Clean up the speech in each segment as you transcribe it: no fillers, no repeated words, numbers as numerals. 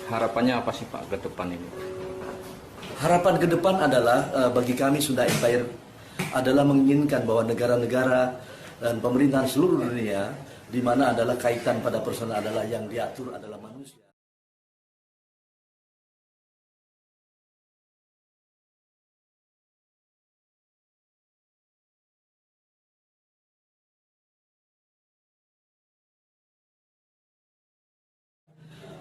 Harapannya apa sih Pak ke depan ini? Harapan ke depan adalah bagi kami Sunda Empire adalah menginginkan bahwa negara-negara dan pemerintahan seluruh dunia di mana adalah kaitan pada personal adalah yang diatur adalah manusia.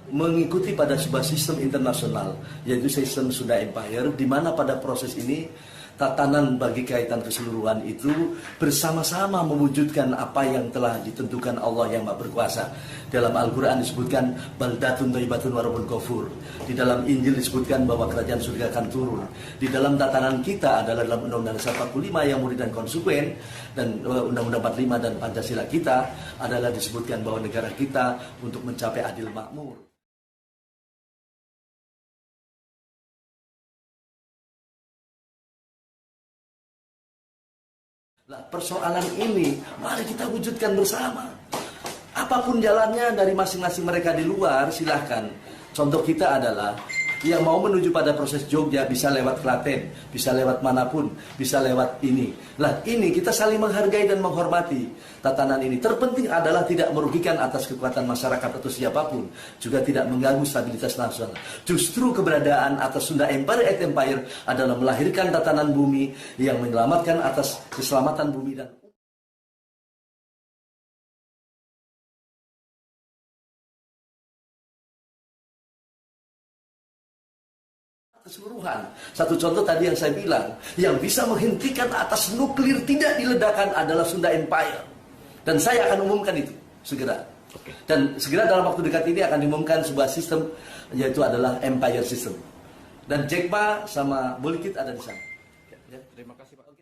Mengikuti pada sebuah sistem internasional, yaitu sistem Sunda Empire, di mana pada proses ini tatanan bagi kaitan keseluruhan itu bersama-sama mewujudkan apa yang telah ditentukan Allah yang Maha Berkuasa. Dalam Al-Quran disebutkan baldatun thayyibatun wa rabbun ghafur. Di dalam Injil disebutkan bahwa kerajaan surga akan turun. Di dalam tatanan kita adalah dalam Undang-Undang 45 yang murid dan konsekuen, dan Undang-Undang 45 dan Pancasila kita adalah disebutkan bahwa negara kita untuk mencapai adil makmur. Nah, persoalan ini mari kita wujudkan bersama. Apapun jalannya dari masing-masing mereka di luar, silahkan. Contoh kita adalah yang mau menuju pada proses Jogja bisa lewat Klaten, bisa lewat manapun, bisa lewat ini. Nah, ini kita saling menghargai dan menghormati tatanan ini. Terpenting adalah tidak merugikan atas kekuatan masyarakat atau siapapun, juga tidak mengganggu stabilitas nasional. Justru keberadaan atas Sunda Empire adalah melahirkan tatanan bumi yang menyelamatkan atas keselamatan bumi dan keseluruhan. Satu contoh tadi yang saya bilang, yang bisa menghentikan atas nuklir tidak diledakkan adalah Sunda Empire. Dan saya akan umumkan itu segera. Dan segera dalam waktu dekat ini akan diumumkan sebuah sistem, yaitu adalah Empire System. Dan Jack Ma sama Bolkit ada di sana. Ya, terima kasih Pak.